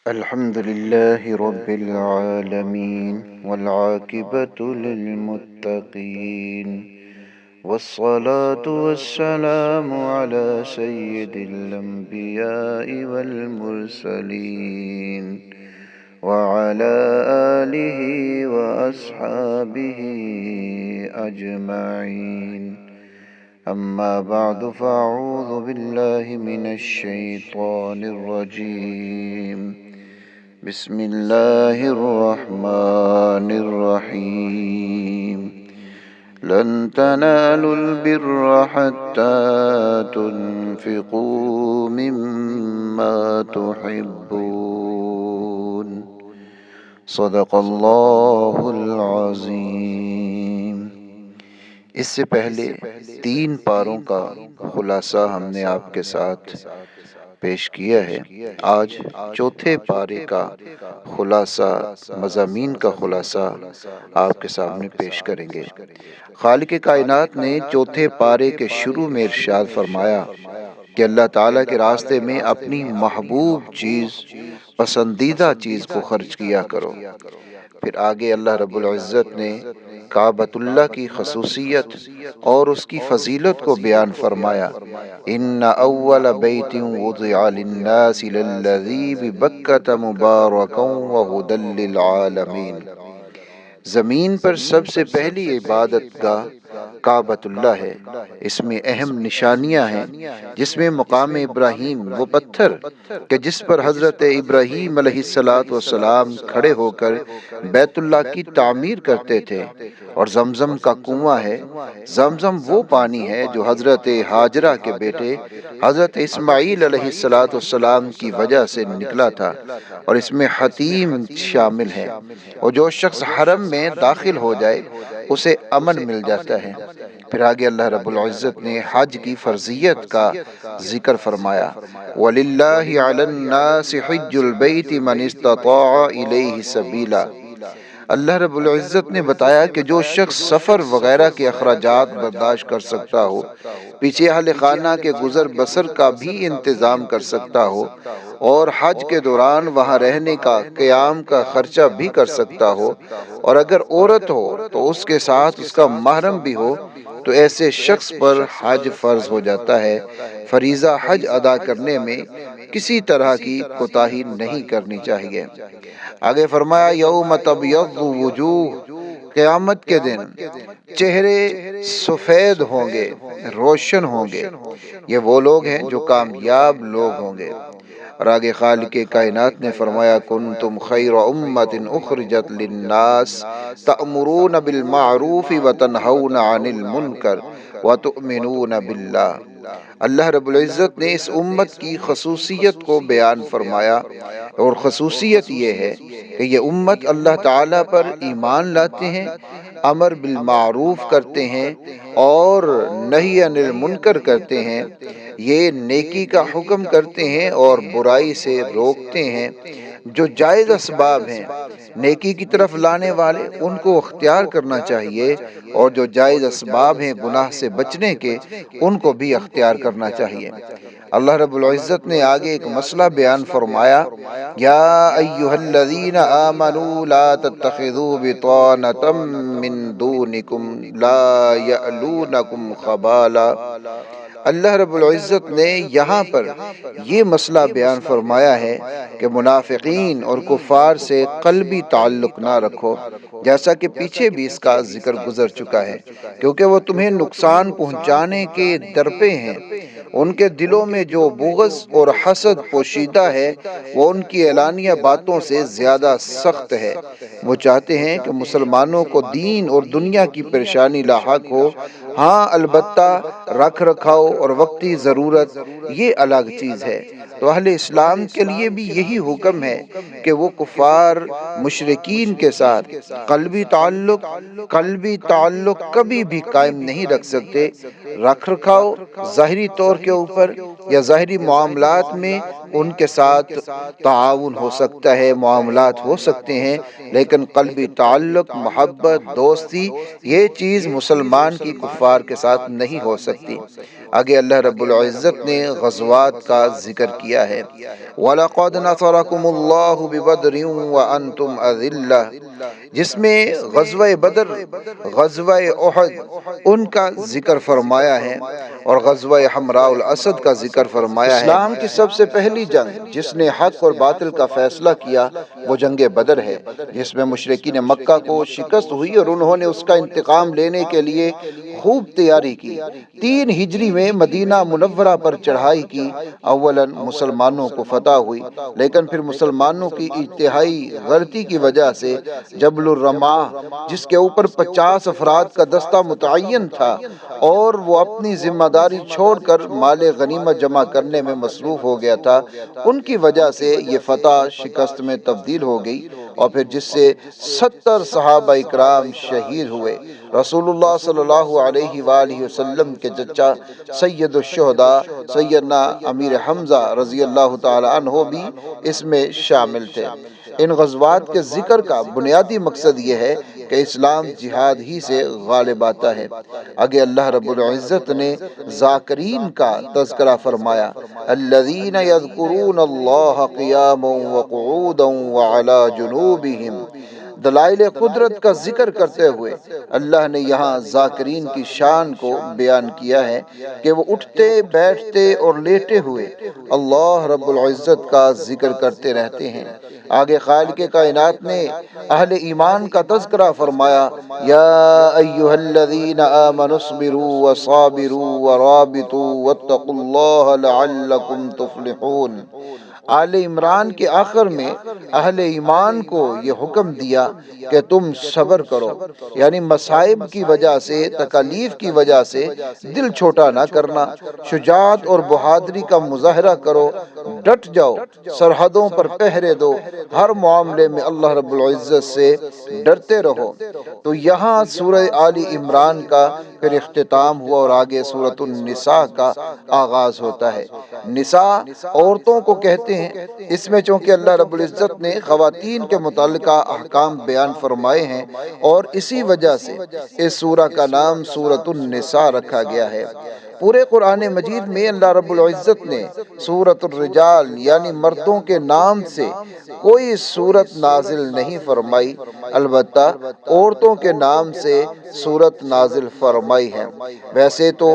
الحمد لله رب العالمين والعاقبة للمتقين والصلاة والسلام على سيد الأنبياء والمرسلين وعلى آله وأصحابه أجمعين. أما بعد فأعوذ بالله من الشيطان الرجيم. بسم الله الرحمن الرحيم. لن تنالوا البر حتى تنفقوا مما تحبون. صدق اللہ العظیم. اس سے پہلے 3 پاروں کا خلاصہ ہم نے آپ کے ساتھ پیش کیا ہے. آج چوتھے پارے کا خلاصہ، مضامین کا خلاصہ آپ کے سامنے پیش کریں گے. خالق کائنات نے چوتھے پارے کے شروع میں ارشاد فرمایا کہ اللہ تعالیٰ کے راستے میں اپنی محبوب چیز، پسندیدہ چیز کو خرچ کیا کرو. پھر آگے اللہ رب العزت نے کعبۃ اللہ کی خصوصیت اور اس کی فضیلت کو بیان فرمایا. ان اول بیت وضع للناس للذی ببکۃ مبارکا وہدی للعالمین. زمین پر سب سے پہلی عبادت گاہ کعبۃ اللہ ہے. اس میں اہم نشانیاں ہیں، جس میں مقام ابراہیم، وہ پتھر کہ جس پر حضرت ابراہیم علیہ السلام کھڑے ہو کر بیت اللہ کی تعمیر کرتے تھے، اور زمزم کا کنواں ہے. زمزم وہ پانی ہے جو حضرت ہاجرہ کے بیٹے حضرت اسماعیل علیہ السلام کی وجہ سے نکلا تھا، اور اس میں حتیم شامل ہے، اور جو شخص حرم میں داخل ہو جائے اسے امن مل جاتا ہے. پھر آگے اللہ رب العزت نے حج کی فرضیت کا ذکر فرمایا. وَلِلَّهِ عَلَى النَّاسِ حِجُّ الْبَيْتِ مَنِ اسْتَطَاعَ إِلَيْهِ سَبِيلًا. اللہ رب العزت نے بتایا کہ جو شخص سفر وغیرہ کے اخراجات برداشت کر سکتا ہو، پیچھے اہل خانہ کے گزر بسر کا بھی انتظام کر سکتا ہو، اور حج کے دوران وہاں رہنے کا، قیام کا خرچہ بھی کر سکتا ہو، اور اگر عورت ہو تو اس کے ساتھ اس کا محرم بھی ہو، تو ایسے شخص پر حج فرض ہو جاتا ہے. فریضہ حج ادا کرنے میں کسی طرح کی کوتاہی نہیں کرنی چاہیے. آگے فرمایا یوم تبیض وجوہ. قیامت کے دن چہرے سفید ہوں گے، روشن ہوں گے. یہ وہ لوگ ہیں جو کامیاب لوگ ہوں گے. اور آگے خالق کائنات نے فرمایا کنتم خیر امت اخرجت للناس تأمرون بالمعروف وتنہون عن المنکر وتؤمنون باللہ. اللہ رب العزت نے اس امت کی خصوصیت کو بیان فرمایا، اور خصوصیت یہ ہے کہ یہ امت اللہ تعالیٰ پر ایمان لاتے ہیں، امر بالمعروف کرتے ہیں اور نہی عن المنکر کرتے ہیں. یہ نیکی کا حکم کرتے ہیں اور برائی سے روکتے ہیں. جو جائز اسباب ہیں نیکی کی طرف لانے والے، ان کو اختیار کرنا چاہیے، اور جو جائز اسباب ہیں گناہ سے بچنے کے، ان کو بھی اختیار کرنا چاہیے. اللہ رب العزت نے آگے ایک مسئلہ بیان فرمایا یا ایھا الذین آمنوا لا تتخذوا بطانة من دونکم لا یألونکم خبالا. اللہ رب العزت نے یہاں پر یہ مسئلہ بیان فرمایا ہے کہ منافقین اور کفار سے قلبی تعلق نہ رکھو، جیسا کہ پیچھے بھی اس کا ذکر گزر چکا ہے، کیونکہ وہ تمہیں نقصان پہنچانے کے درپے ہیں. ان کے دلوں میں جو بغض اور حسد پوشیدہ ہے وہ ان کی اعلانیہ باتوں سے زیادہ سخت ہے. وہ چاہتے ہیں کہ مسلمانوں کو دین اور دنیا کی پریشانی لاحق ہو. ہاں البتہ رکھ رکھاؤ اور وقتی ضرورت یہ الگ چیز ہے. تو اہل اسلام کے لیے بھی یہی حکم ہے کہ وہ کفار مشرکین کے ساتھ قلبی تعلق کبھی بھی قائم نہیں رکھ سکتے. رکھ رکھاؤ ظاہری طور کے اوپر یا ظاہری معاملات میں ان کے ساتھ تعاون ہو سکتا ہے، معاملات ہو سکتے ہیں، لیکن قلبی تعلق، محبت، دوستی، یہ چیز مسلمان کی کفار کے ساتھ نہیں ہو سکتی۔ آگے اللہ رب العزت نے غزوات کا ذکر کیا ہے، وَلَقَدْ نَصَرَكُمُ اللَّهُ بِبَدْرٍ وَأَنْتُمْ أَذِلَّةٌ، جس میں غزوہ بدر، غزوہ احد ان کا ذکر فرمایا ہے، اور غزوہ حمراء الاسد کا ذکر فرمایا ہے۔ اسلام کی سب سے پہلی جنگ جس نے حق اور باطل کا فیصلہ کیا وہ جنگ بدر ہے، جس میں مشرکین مکہ کو شکست ہوئی اور انہوں نے اس کا انتقام لینے کے لیے خوب تیاری کی۔ 3 ہجری میں مدینہ منورہ پر چڑھائی کی۔ اولاً مسلمانوں کو فتح ہوئی، لیکن پھر مسلمانوں کی انتہائی غلطی کی وجہ سے جبل الرماح، جس کے اوپر 50 افراد کا دستہ متعین تھا اور وہ اپنی ذمہ داری چھوڑ کر مال غنیمت جمع کرنے میں مصروف ہو گیا تھا، ان کی وجہ سے یہ فتح شکست میں تبدیل ہو گئی، اور پھر جس سے 70 صحابہ اکرام شہید ہوئے۔ رسول اللہ صلی اللہ علیہ وآلہ وسلم کے چچا سید الشہداء سیدنا امیر حمزہ رضی اللہ تعالی عنہ بھی اس میں شامل تھے۔ ان غزوات کے ذکر کا بنیادی مقصد یہ ہے کہ اسلام جہاد ہی سے غالب آتا ہے۔ آگے اللہ رب العزت نے ذاکرین کا تذکرہ فرمایا، الذین یذکرون اللہ قیاما وقعودا وعلی جنوبہم۔ دلائل قدرت کا ذکر کرتے ہوئے اللہ نے یہاں ذاکرین کی شان کو بیان کیا ہے کہ وہ اٹھتے، بیٹھتے اور لیٹے ہوئے اللہ رب العزت کا ذکر کرتے رہتے ہیں۔ آگے خالق کائنات نے اہل ایمان کا تذکرہ فرمایا، یا ایھا الذین آمنوا اصبروا وصابروا ورابطوا واتقوا اللہ لعلکم تفلحون۔ آل عمران کے آخر میں اہل ایمان کو یہ حکم دیا کہ تم صبر کرو، یعنی مصائب کی وجہ سے، تکالیف کی وجہ سے دل چھوٹا نہ کرنا، شجاعت اور بہادری کا مظاہرہ کرو، ڈٹ جاؤ، سرحدوں پر پہرے دو، ہر معاملے میں اللہ رب العزت سے ڈرتے رہو۔ تو یہاں سورہ آل عمران کا پھر اختتام ہوا اور آگے سورۃ النساء کا آغاز ہوتا ہے۔ نساء عورتوں کو کہتے ہیں، اس میں چونکہ اللہ رب العزت نے خواتین کے متعلقہ احکام بیان فرمائے ہیں اور اسی وجہ سے اس سورہ کا نام سورۃ النساء رکھا گیا ہے۔ پورے قرآن مجید میں اللہ رب العزت نے سورۃ الرجال یعنی مردوں کے نام سے کوئی سورت نازل نہیں فرمائی، البتہ عورتوں کے نام سے سورت نازل فرمائی ہے۔ ویسے تو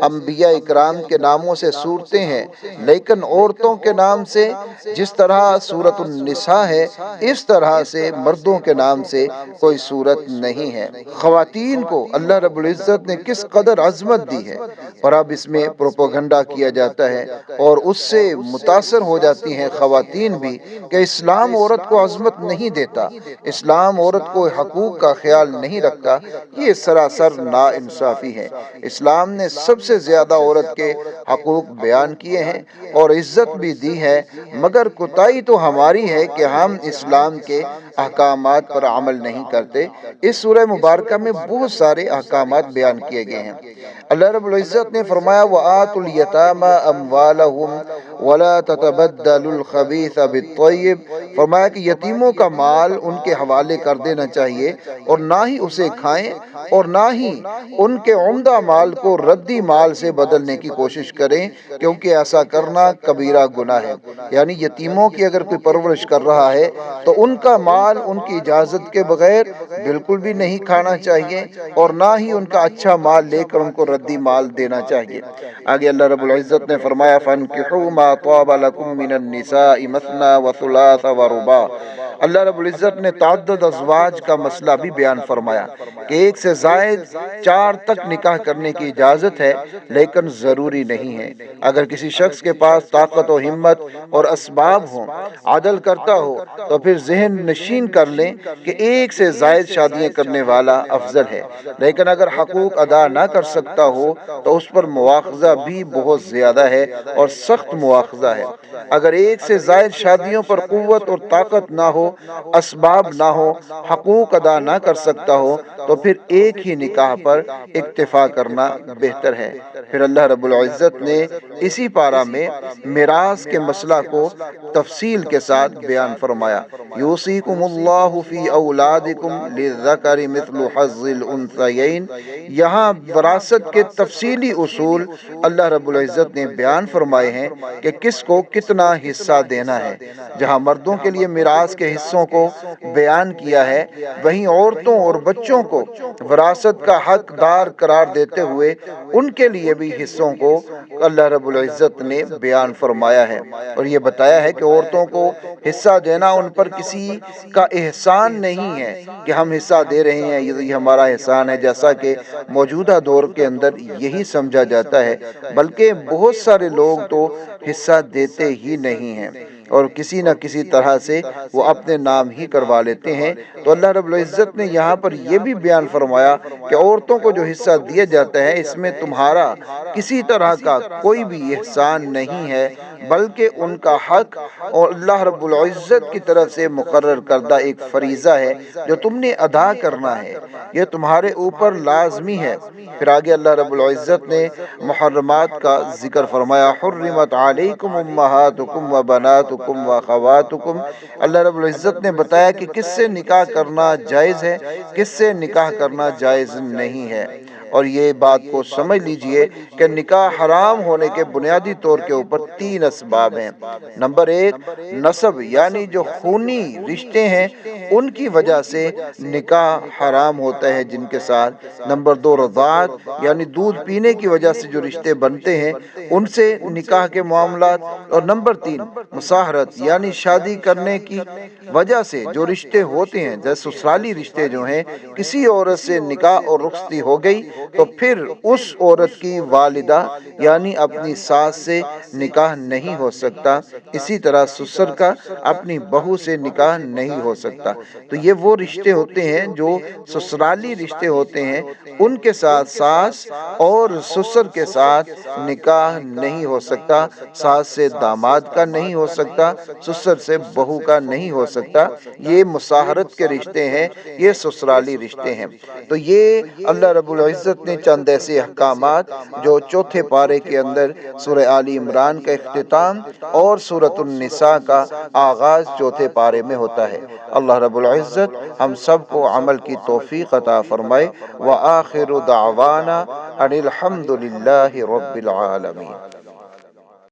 انبیاء اکرام کے ناموں سے سورتیں ہیں، لیکن عورتوں کے نام سے جس طرح سورۃ النساء ہے، اس طرح سے مردوں کے نام سے کوئی سورت نہیں ہے۔ خواتین کو اللہ رب العزت نے کس قدر عظمت دی ہے، اور اب اس میں پروپیگنڈا کیا جاتا ہے اور اس سے متاثر ہو جاتی ہیں خواتین بھی کہ اسلام عورت کو عظمت نہیں دیتا، اسلام عورت کو حقوق کا خیال نہیں رکھتا۔ یہ سراسر ناانصافی ہے۔ اسلام نے سب سے زیادہ عورت کے حقوق بیان کیے ہیں اور عزت بھی دی ہے، مگر کوتاہی تو ہماری ہے کہ ہم اسلام کے احکامات پر عمل نہیں کرتے۔ اس سورہ مبارکہ میں بہت سارے احکامات بیان کیے گئے ہیں۔ اللہ رب العزت نے فرمایا، وَآتُوا الْيَتَامَى أَمْوَالَهُمْ وَلَا تَتَبَدَّلُوا الْخَبِيثَ بِالطَّيِّبِ، فرمایا کہ یتیموں کا مال ان کے حوالے کر دینا چاہیے اور نہ ہی اسے کھائیں اور نہ ہی ان کے عمدہ مال کو ردی مال سے بدلنے کی کوشش کریں، کیونکہ ایسا کرنا کبیرہ گناہ ہے۔ یعنی یتیموں کی اگر کوئی پرورش کر رہا ہے تو ان کا مال ان کی اجازت کے بغیر بالکل بھی نہیں کھانا چاہیے اور نہ ہی ان کا اچھا مال لے کر ان کو ردی مال دینا چاہیے۔ آگے اللہ رب العزت نے فرمایا، فَانكِحُوا مَا طَابَ لَكُم مِّنَ النِّسَاءِ مَثْنَىٰ وَثُلَاثَ وَرُبَاعَ۔ اللہ رب العزت نے تعدد ازواج کا مسئلہ بھی بیان فرمایا کہ ایک سے زائد 4 تک نکاح کرنے کی اجازت ہے، لیکن ضروری نہیں ہے۔ اگر کسی شخص کے پاس طاقت و ہمت اور اسباب ہوں، عدل کرتا ہو، تو پھر ذہن نشین کر لیں کہ ایک سے زائد شادیاں کرنے والا افضل ہے، لیکن اگر حقوق ادا نہ کر سکتا ہو تو اس پر مواخذہ بھی بہت زیادہ ہے اور سخت مواخذہ ہے۔ اگر ایک سے زائد شادیوں پر قوت اور طاقت نہ ہو اسباب نہ ہو، حقوق ادا نہ کر سکتا ہو، تو پھر ایک ہی نکاح پر اکتفا کرنا بہتر ہے۔ پھر اللہ رب العزت نے اسی پارہ میں میراث کے مسئلہ کو تفصیل کے ساتھ بیان فرمایا، یوصیکم اللہ فی اولادکم للذکر مثل حظ الانثیین۔ یہاں وراثت کے تفصیلی اصول اللہ رب العزت نے بیان فرمائے ہیں کہ کس کو کتنا حصہ دینا ہے۔ جہاں مردوں کے لیے میراث کے حصوں کو بیان کیا ہے، وہیں عورتوں اور بچوں کو وراثت کا حقدار قرار دیتے ہوئے ان کے لیے بھی حصوں کو اللہ رب العزت نے بیان فرمایا ہے، اور یہ بتایا ہے کہ عورتوں کو حصہ دینا ان پر کسی کا احسان نہیں ہے کہ ہم حصہ دے رہے ہیں، یہ ہمارا احسان ہے، جیسا کہ موجودہ دور کے اندر یہی سمجھا جاتا ہے، بلکہ بہت سارے لوگ تو حصہ دیتے ہی نہیں ہیں اور کسی نہ کسی طرح سے وہ اپنے نام ہی کروا لیتے ہیں۔ تو اللہ رب العزت نے یہاں پر یہ بھی بیان فرمایا کہ عورتوں کو جو حصہ دیا جاتا ہے، اس میں تمہارا کسی طرح کا کوئی بھی احسان نہیں ہے، بلکہ ان کا حق اور اللہ رب العزت کی طرف سے مقرر کردہ ایک فریضہ ہے جو تم نے ادا کرنا ہے، یہ تمہارے اوپر لازمی ہے۔ پھر آگے اللہ رب العزت نے محرمات کا ذکر فرمایا، حرمت علیکم امہاتکم و بناتکم و خواتکم۔ اللہ رب العزت نے بتایا کہ کس سے نکاح کرنا جائز ہے، کس سے نکاح کرنا جائز نہیں ہے، اور یہ بات کو سمجھ لیجئے کہ نکاح حرام ہونے کے بنیادی طور کے اوپر 3 اسباب ہیں۔ نمبر 1 نسب، یعنی جو خونی رشتے ہیں ان کی وجہ سے نکاح حرام ہوتا ہے جن کے ساتھ۔ نمبر 2 رضاعت، یعنی دودھ پینے کی وجہ سے جو رشتے بنتے ہیں ان سے نکاح کے معاملات۔ اور نمبر 3 مصاہرت، یعنی شادی کرنے کی وجہ سے جو رشتے ہوتے ہیں، جیسے سسرالی رشتے جو ہیں، کسی عورت سے نکاح اور رخصتی ہو گئی تو پھر اس عورت کی والدہ یعنی اپنی ساس سے نکاح نہیں ہو سکتا، اسی طرح سسر کا اپنی بہو سے نکاح نہیں ہو سکتا۔ تو یہ وہ رشتے ہوتے ہیں جو سسرالی رشتے ہوتے ہیں، ان کے ساتھ ساس اور سسر کے ساتھ نکاح نہیں ہو سکتا، ساس سے داماد کا نہیں ہو سکتا، سسر سے بہو کا نہیں ہو سکتا۔ یہ مصاہرت کے رشتے ہیں، یہ سسرالی رشتے ہیں۔ تو یہ اللہ رب العزت نے چند ایسے احکامات جو چوتھے پارے کے اندر سورہ آل عمران کا اختتام اور سورۃ النساء کا آغاز چوتھے پارے میں ہوتا ہے۔ اللہ رب العزت ہم سب کو عمل کی توفیق عطا فرمائے۔ وآخر دعوانا ان الحمد للہ رب العالمین۔